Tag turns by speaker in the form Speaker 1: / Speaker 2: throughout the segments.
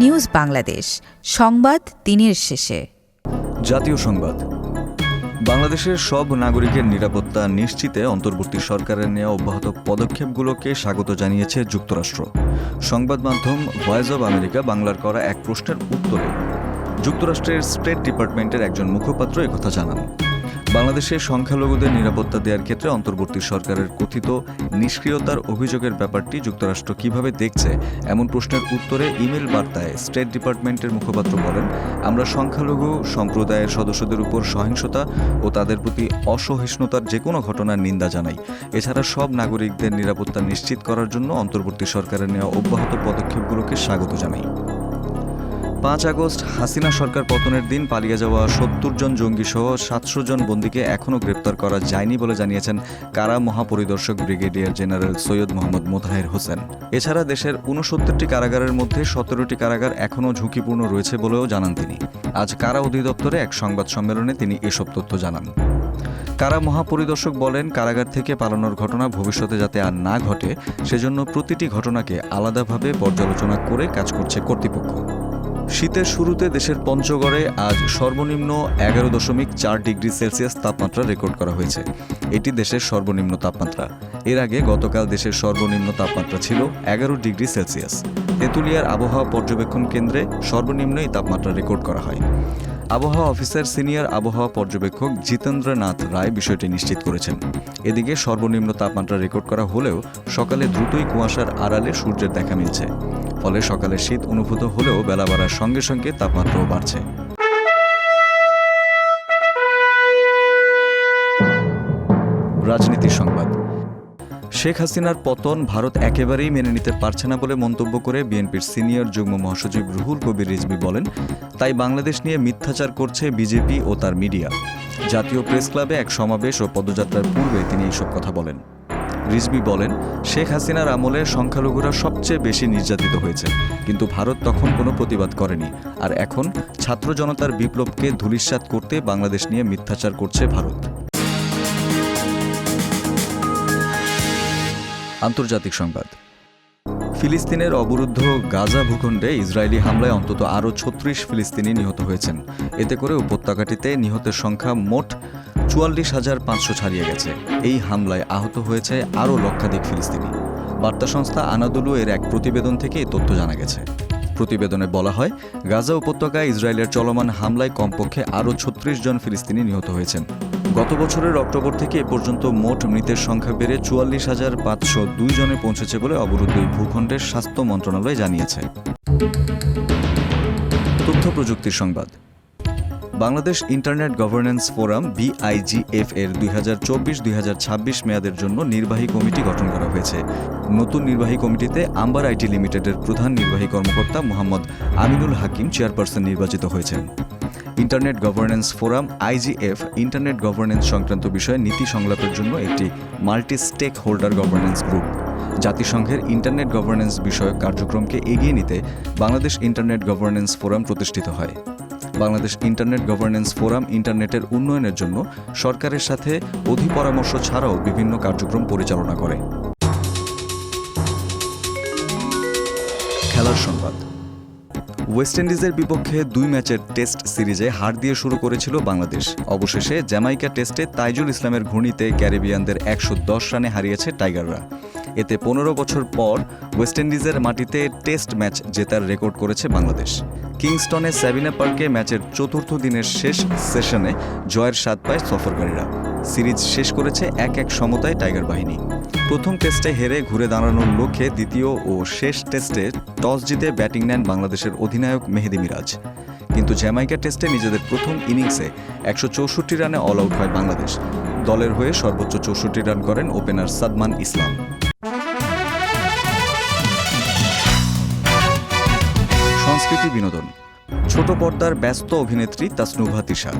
Speaker 1: News Bangladesh, সংবাদ দিনের শেষে।
Speaker 2: জাতীয় সংবাদ। বাংলাদেশের সব নাগরিকের নিরাপত্তা নিশ্চিতে অন্তর্বর্তী সরকারের নেওয়া অব্যাহত পদক্ষেপগুলোকে স্বাগত জানিয়েছে যুক্তরাষ্ট্র। সংবাদ মাধ্যম ভয়েস অব আমেরিকা বাংলার করা এক প্রশ্নের উত্তরে যুক্তরাষ্ট্রের স্টেট ডিপার্টমেন্টের একজন মুখপাত্র একথা জানান। বাংলাদেশের সংখ্যালঘুদের নিরাপত্তা দেওয়ার ক্ষেত্রে অন্তর্বর্তী সরকারের কথিত নিষ্ক্রিয়তার অভিযোগের ব্যাপারটি যুক্তরাষ্ট্র কিভাবে দেখছে এমন প্রশ্নের উত্তরে ইমেল বার্তায় স্টেট ডিপার্টমেন্টের মুখপাত্র বলেন, আমরা সংখ্যালঘু সম্প্রদায়ের সদস্যদের উপর সহিংসতা ও তাদের প্রতি অসহিষ্ণুতার যে কোনো ঘটনার নিন্দা জানাই। এছাড়া সব নাগরিকদের নিরাপত্তা নিশ্চিত করার জন্য অন্তর্বর্তী সরকারের নেওয়া অব্যাহত পদক্ষেপগুলোকে স্বাগত জানাই। 5 আগস্ট হাসিনা সরকার পতনের দিন পালিয়ে যাওয়া 70 জন জঙ্গিসহ 700 জন বন্দীকে এখনও গ্রেপ্তার করা যায়নি বলে জানিয়েছেন কারা মহাপরিদর্শক ব্রিগেডিয়ার জেনারেল সৈয়দ মোহাম্মদ মোতাহের হোসেন। এছাড়া দেশের 69টি কারাগারের মধ্যে 17টি কারাগার এখনও ঝুঁকিপূর্ণ রয়েছে বলেও জানান তিনি। আজ কারা অধিদপ্তরে এক সংবাদ সম্মেলনে তিনি এসব তথ্য জানান। কারা মহাপরিদর্শক বলেন, কারাগার থেকে পালানোর ঘটনা ভবিষ্যতে যাতে আর না ঘটে সেজন্য প্রতিটি ঘটনাকে আলাদাভাবে পর্যালোচনা করে কাজ করছে কর্তৃপক্ষ। শীতের শুরুতে দেশের পঞ্চগড়ে আজ সর্বনিম্ন 11.4 ডিগ্রি সেলসিয়াস তাপমাত্রা রেকর্ড করা হয়েছে। এটি দেশের সর্বনিম্ন তাপমাত্রা। এর আগে গতকাল দেশের সর্বনিম্ন তাপমাত্রা ছিল 11 ডিগ্রি সেলসিয়াস। তেঁতুলিয়ার আবহাওয়া পর্যবেক্ষণ কেন্দ্রে সর্বনিম্ন এই তাপমাত্রা রেকর্ড করা হয়। আবহাওয়া অফিসার সিনিয়র আবহাওয়া পর্যবেক্ষক জিতেন্দ্রনাথ রায় বিষয়টি নিশ্চিত করেছেন। এদিকে সর্বনিম্ন তাপমাত্রা রেকর্ড করা হলেও সকালে দ্রুতই কুয়াশার আড়ালে সূর্যের দেখা মিলছে। ফলে সকালে শীত অনুভূত হলেও বেলা বাড়ার সঙ্গে সঙ্গে তাপমাত্রাও বাড়ছে। রাজনীতির সংবাদ। শেখ হাসিনার পতন ভারত একেবারেই মেনে নিতে পারছে না বলে মন্তব্য করে বিএনপির সিনিয়র যুগ্ম মহাসচিব রুহুল কবির রিজভী বলেন, তাই বাংলাদেশ নিয়ে মিথ্যাচার করছে বিজেপি ও তার মিডিয়া। জাতীয় প্রেস ক্লাবে এক সমাবেশ ও পদযাত্রার পূর্বে তিনি এইসব কথা বলেন। রিজভী বলেন, শেখ হাসিনার আমলে সংখ্যালঘুরা সবচেয়ে বেশি নির্যাতিত হয়েছে, কিন্তু ভারত তখন কোনো প্রতিবাদ করেনি। আর এখন ছাত্র জনতার বিপ্লবকে ধূলিসাৎ করতে বাংলাদেশ নিয়ে মিথ্যাচার করছে ভারত। আন্তর্জাতিক সংবাদ। ফিলিস্তিনের অবরুদ্ধ গাজা ভূখণ্ডে ইসরায়েলি হামলায় অন্তত আরও 36 ফিলিস্তিনি নিহত হয়েছেন। এতে করে উপত্যকাটিতে নিহতের সংখ্যা মোট 44,500 ছাড়িয়ে গেছে। এই হামলায় আহত হয়েছে আরও লক্ষাধিক ফিলিস্তিনি। বার্তা সংস্থা আনাদুলু এর এক প্রতিবেদন থেকে এই তথ্য জানা গেছে। প্রতিবেদনে বলা হয়, গাজা উপত্যকায় ইসরায়েলের চলমান হামলায় কমপক্ষে আরও 36 জন ফিলিস্তিনি নিহত হয়েছেন। গত বছরের অক্টোবর থেকে এ পর্যন্ত মোট মৃতের সংখ্যা বেড়ে 44,502 জনে পৌঁছেছে বলে অবরুদ্ধ এই ভূখণ্ডের স্বাস্থ্য মন্ত্রণালয় জানিয়েছে। তথ্য প্রযুক্তির সংবাদ। Bangladesh internet governance forum BIGF এর 2024-2026 মেয়াদের জন্য নির্বাহী কমিটি গঠন করা হয়েছে। নতুন নির্বাহী কমিটিতে আম্বার আইটি লিমিটেডের প্রধান নির্বাহী কর্মকর্তা মোহাম্মদ আমিনুল হাকিম চেয়ারপারসন নির্বাচিত হয়েছেন। Internet governance forum IGF internet governance সংক্রান্ত বিষয়ে নীতি সংলাপের জন্য একটি multi stakeholder governance group. জাতিসংঘের ইন্টারনেট গভর্নেন্স বিষয়ক কার্যক্রমকে এগিয়ে নিতে বাংলাদেশ ইন্টারনেট গভর্নেন্স ফোরাম প্রতিষ্ঠিত হয়। বাংলাদেশ ইন্টারনেট গভর্নেন্স ফোরাম ইন্টারনেটের উন্নয়নের জন্য সরকারের সাথে অধিপরামর্শ ছাড়াও বিভিন্ন কার্যক্রম পরিচালনা করে। খেলার সংবাদ। ওয়েস্ট ইন্ডিজের বিপক্ষে 2 ম্যাচের টেস্ট সিরিজে হার দিয়ে শুরু করেছিল বাংলাদেশ। অবশেষে জ্যামাইকা টেস্টে তাইজুল ইসলামের ঘূর্ণিতে ক্যারিবিয়ানদের 110 রানে হারিয়েছে টাইগাররা। এতে 15 বছর পর ওয়েস্ট ইন্ডিজের মাটিতে টেস্ট ম্যাচ জেতার রেকর্ড করেছে বাংলাদেশ। কিংস্টনে সাবিনা পার্কে ম্যাচের চতুর্থ দিনের শেষ সেশনে জয়ের স্বাদ পায় সফরকারীরা। সিরিজ শেষ করেছে 1-1 সমতায় টাইগার বাহিনী। প্রথম টেস্টে হেরে ঘুরে দাঁড়ানোর লক্ষ্যে দ্বিতীয় ও শেষ টেস্টে টস জিতে ব্যাটিং নেন বাংলাদেশের অধিনায়ক মেহেদী মিরাজ। কিন্তু জ্যামাইকা টেস্টে নিজেদের প্রথম ইনিংসে 164 রানে অল আউট হয় বাংলাদেশ। দলের হয়ে সর্বোচ্চ 64 রান করেন ওপেনার সাদমান ইসলাম। সংস্কৃতি বিনোদন। ছোট পর্দার ব্যস্ত অভিনেত্রী তাসনুভা তিশা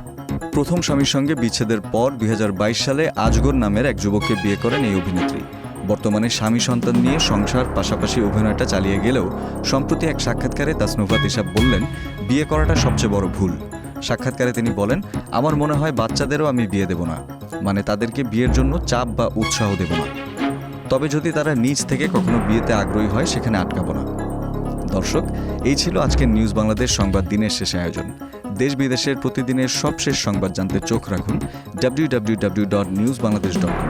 Speaker 2: প্রথম স্বামীর সঙ্গে বিচ্ছেদের পর 2022 সালে আজগর নামের এক যুবককে বিয়ে করেন এই অভিনেত্রী। বর্তমানে স্বামী সন্তান নিয়ে সংসার পাশাপাশি অভিনয়টা চালিয়ে গেলেও সম্প্রতি এক সাক্ষাৎকারে তাসনুভা তিশা বললেন, বিয়ে করাটা সবচেয়ে বড় ভুল। সাক্ষাৎকারে তিনি বলেন, আমার মনে হয় বাচ্চাদেরও আমি বিয়ে দেব না, মানে তাদেরকে বিয়ের জন্য চাপ বা উৎসাহ দেব না। তবে যদি তারা নিজ থেকে কখনো বিয়েতে আগ্রহী হয় সেখানে আটকাবো না। দর্শক, এই ছিল আজকের নিউজ বাংলাদেশ সংবাদ দিনের শেষে আয়োজন। দেশ বিদেশের প্রতিদিনের সবশেষ সংবাদ জানতে চোখ রাখুন www.newsbangladesh.com।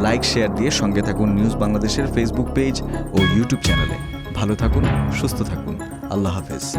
Speaker 2: লাইক শেয়ার দিয়ে সঙ্গে থাকুন নিউজ বাংলাদেশের ফেসবুক পেজ ও ইউটিউব চ্যানেলে। ভালো থাকুন, সুস্থ থাকুন। আল্লাহ হাফেজ।